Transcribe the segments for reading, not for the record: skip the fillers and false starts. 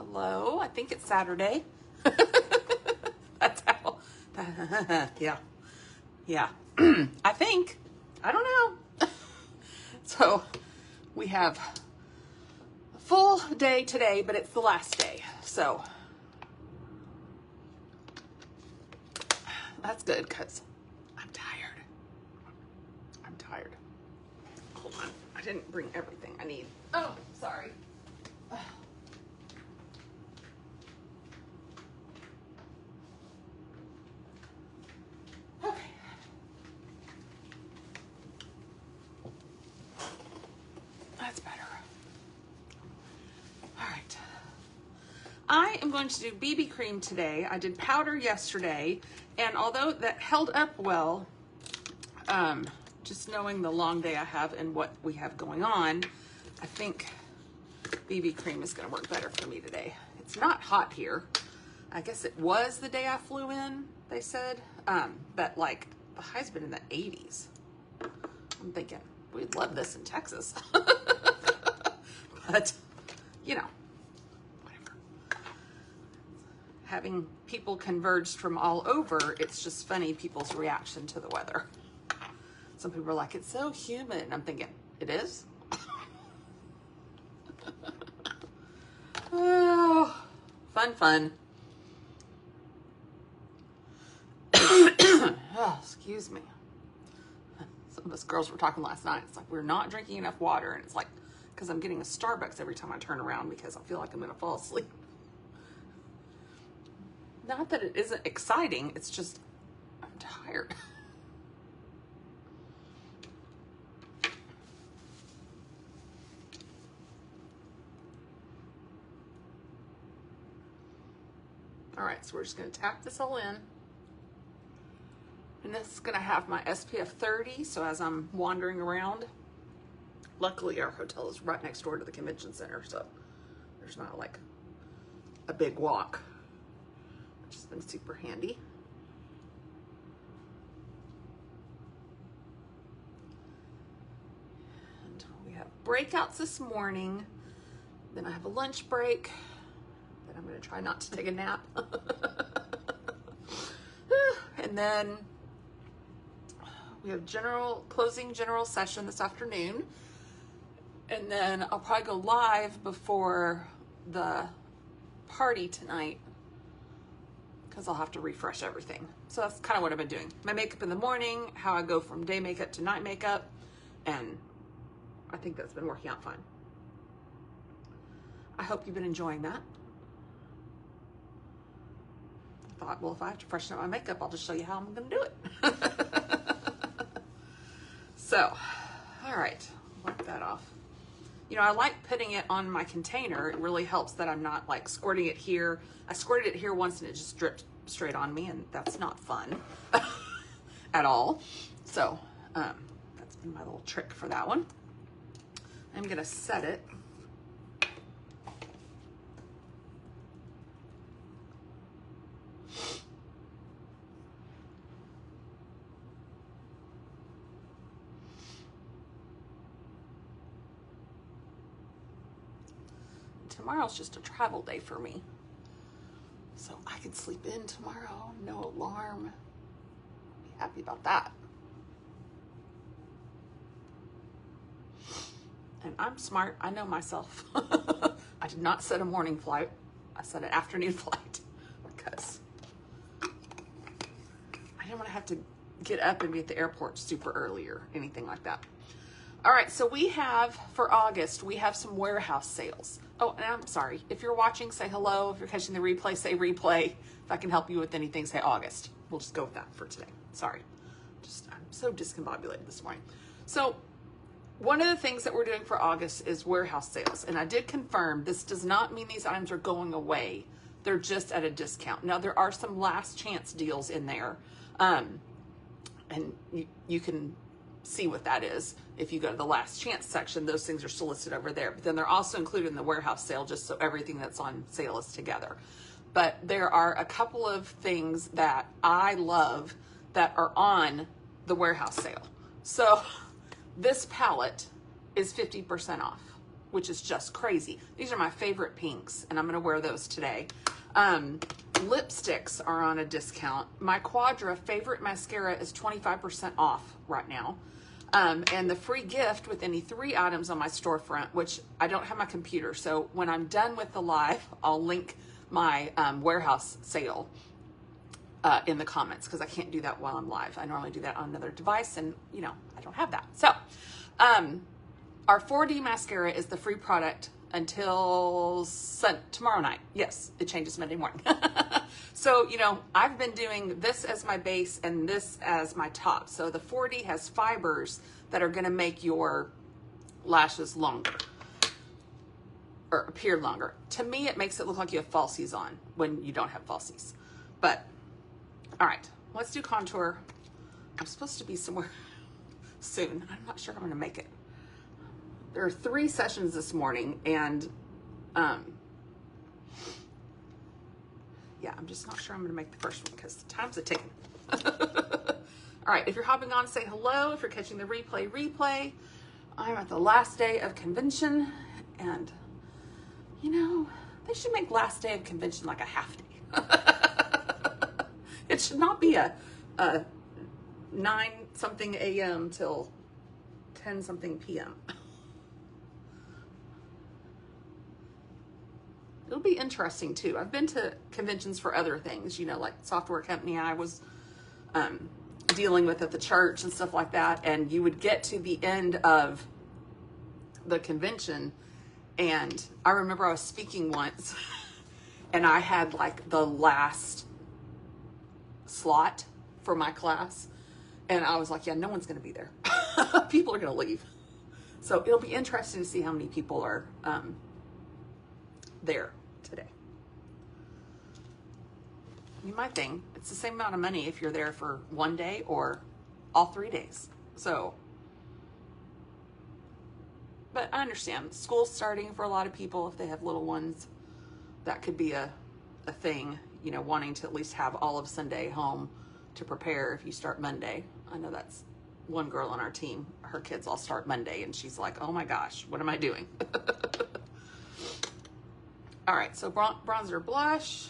Hello, I think it's Saturday. That's how, yeah, yeah. I think, I don't know. So we have a full day today, but it's the last day. So that's good because I'm tired. I'm tired. Hold on. I didn't bring everything I need. Oh, sorry. Okay. That's better. All right. I am going to do BB cream today. I did powder yesterday, and although that held up well, just knowing the long day I have and what we have going on, I think BB cream is going to work better for me today. It's not hot here. I guess it was the day I flew in, they said, but like the high's been in the 80s. I'm thinking we'd love this in Texas, but you know, whatever. Having people converged from all over, it's just funny people's reaction to the weather. Some people are like, it's so humid. I'm thinking, it is? Oh, fun. Oh, excuse me. Some of us girls were talking last night. It's like, we're not drinking enough water. And it's like, because I'm getting a Starbucks every time I turn around because I feel like I'm going to fall asleep. Not that it isn't exciting. It's just, I'm tired. All right, so we're just going to tap this all in. And this is going to have my SPF 30, so as I'm wandering around, luckily our hotel is right next door to the convention center, so there's not like a big walk, which has been super handy. And we have breakouts this morning. Then I have a lunch break. Then I'm going to try not to take a nap. And then we have closing general session this afternoon. And then I'll probably go live before the party tonight because I'll have to refresh everything. So that's kind of what I've been doing. My makeup in the morning, how I go from day makeup to night makeup. And I think that's been working out fine. I hope you've been enjoying that. I thought, well, if I have to freshen up my makeup, I'll just show you how I'm going to do it. So, all right, wipe that off. You know, I like putting it on my container. It really helps that I'm not like squirting it here. I squirted it here once and it just dripped straight on me, and that's not fun at all. So that's been my little trick for that one. I'm gonna set it. Tomorrow's just a travel day for me. So I can sleep in tomorrow, no alarm. Be happy about that. And I'm smart, I know myself. I did not set a morning flight. I set an afternoon flight because I didn't want to have to get up and be at the airport super early or anything like that. All right, so we have, for August, we have some warehouse sales. Oh, and I'm sorry. If you're watching, say hello. If you're catching the replay, say replay. If I can help you with anything, say August. We'll just go with that for today. Sorry. I'm so discombobulated this morning. So one of the things that we're doing for August is warehouse sales. And I did confirm this does not mean these items are going away. They're just at a discount. Now, there are some last chance deals in there. And you can see what that is. If you go to the last chance section, those things are still listed over there. But then they're also included in the warehouse sale, just so everything that's on sale is together. But there are a couple of things that I love that are on the warehouse sale. So this palette is 50% off, which is just crazy. These are my favorite pinks, and I'm going to wear those today. Lipsticks are on a discount. My Quadra favorite mascara is 25% off right now. And the free gift with any 3 items on my storefront, which I don't have my computer, so when I'm done with the live, I'll link my warehouse sale in the comments, because I can't do that while I'm live. I normally do that on another device, and you know, I don't have that. So our 4D mascara is the free product until tomorrow night. Yes, it changes Monday morning. So, you know, I've been doing this as my base and this as my top. So the 4D has fibers that are going to make your lashes longer or appear longer. To me, it makes it look like you have falsies on when you don't have falsies. But all right, let's do contour. I'm supposed to be somewhere soon. I'm not sure I'm going to make it. There are 3 sessions this morning, and yeah, I'm just not sure I'm going to make the first one because the time's a ticking. All right, if you're hopping on, say hello. If you're catching the replay. I'm at the last day of convention, and you know, they should make last day of convention like a half day. It should not be a 9 something a.m. till 10 something p.m. It'll be interesting too. I've been to conventions for other things, you know, like software company I was dealing with at the church and stuff like that. And you would get to the end of the convention, and I remember I was speaking once and I had like the last slot for my class, and I was like, yeah, no one's going to be there. People are going to leave. So it'll be interesting to see how many people are there today. You might think it's the same amount of money if you're there for 1 day or all 3 days. So, but I understand school's starting for a lot of people. If they have little ones, that could be a thing, you know, wanting to at least have all of Sunday home to prepare if you start Monday. I know that's one girl on our team. Her kids all start Monday, and she's like, oh my gosh, what am I doing? All right, so bronzer, blush.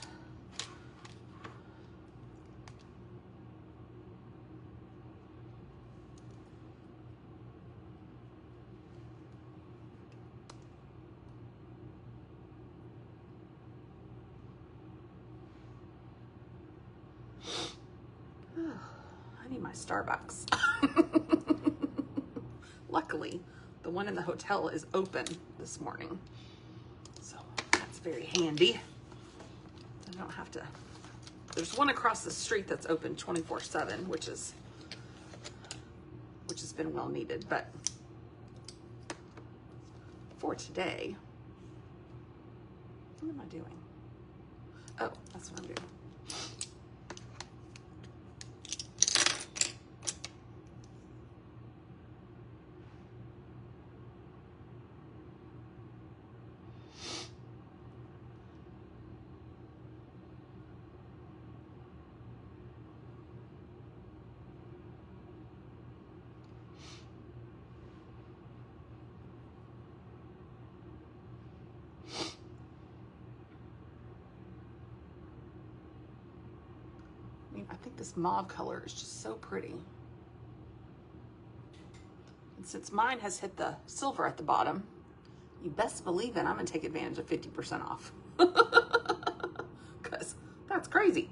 I need my Starbucks. Luckily, the one in the hotel is open this morning, so that's very handy. I don't have to. There's one across the street that's open 24/7, which has been well needed. But for today, what am I doing? Oh, that's what I'm doing. I think this mauve color is just so pretty. And since mine has hit the silver at the bottom, you best believe it, I'm gonna take advantage of 50% off. Because that's crazy.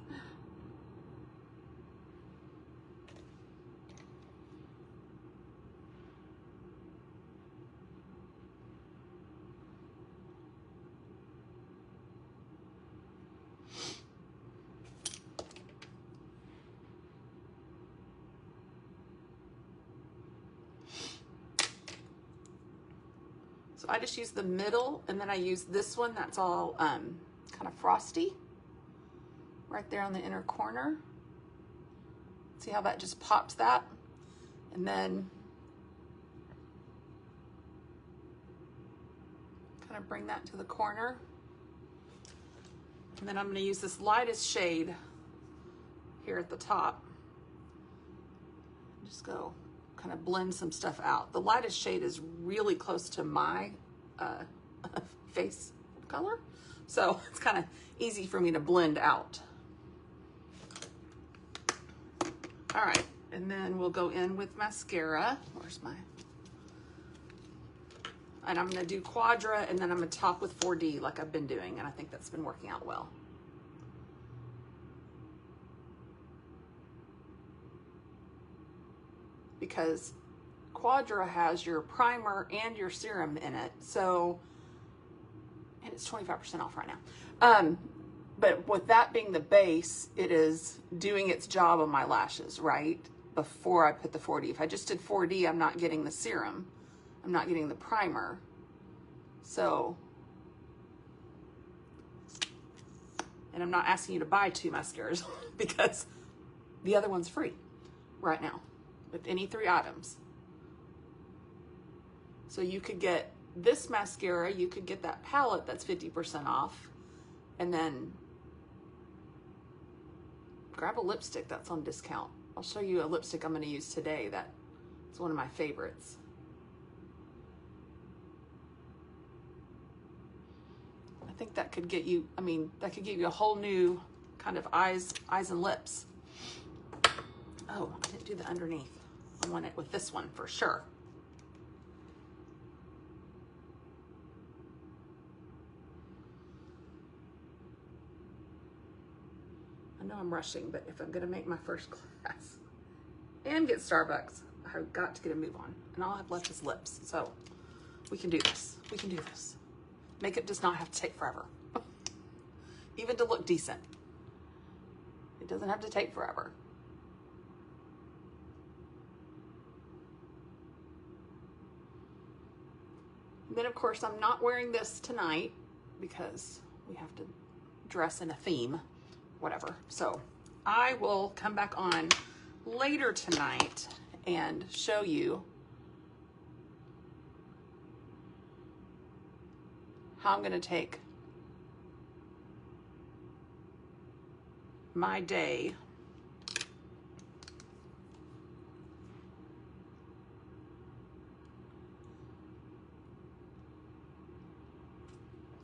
So I just use the middle, and then I use this one that's all kind of frosty right there on the inner corner. See how that just pops that? And then kind of bring that to the corner. And then I'm going to use this lightest shade here at the top. Just go kind of blend some stuff out. The lightest shade is really close to my face color. So it's kind of easy for me to blend out. All right, and then we'll go in with mascara. Where's my... And I'm gonna do Quadra, and then I'm gonna top with 4D like I've been doing, and I think that's been working out well. Because Quadra has your primer and your serum in it, so, and it's 25% off right now. But with that being the base, it is doing its job on my lashes, right? Before I put the 4D. If I just did 4D, I'm not getting the serum. I'm not getting the primer. So, and I'm not asking you to buy 2 mascaras because the other one's free right now with any 3 items. So you could get this mascara, you could get that palette that's 50% off, and then grab a lipstick that's on discount. I'll show you a lipstick I'm going to use today that's one of my favorites. I think that could get you, that could give you a whole new kind of eyes and lips. Oh, I didn't do the underneath. I want it with this one for sure. I know I'm rushing, but if I'm gonna make my first class and get Starbucks, I've got to get a move on. And all I've left is lips. So we can do this. We can do this. Makeup does not have to take forever. Even to look decent. It doesn't have to take forever. And then of course I'm not wearing this tonight because we have to dress in a theme, whatever. So I will come back on later tonight and show you how I'm going to take my day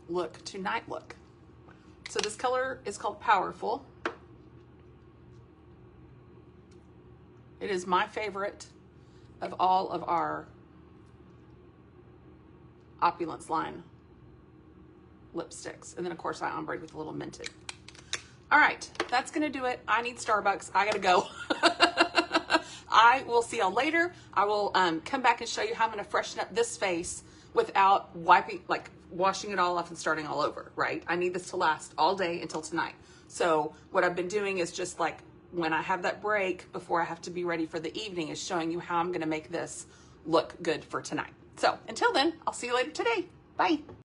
look to night look. So this color is called Powerful. It is my favorite of all of our Opulence line lipsticks. And then of course I ombre with a little Mented. All right, that's gonna do it. I need Starbucks, I gotta go. I will see y'all later. I will come back and show you how I'm gonna freshen up this face without washing it all off and starting all over, right? I need this to last all day until tonight. So what I've been doing is just like when I have that break before I have to be ready for the evening is showing you how I'm gonna make this look good for tonight. So until then, I'll see you later today. Bye.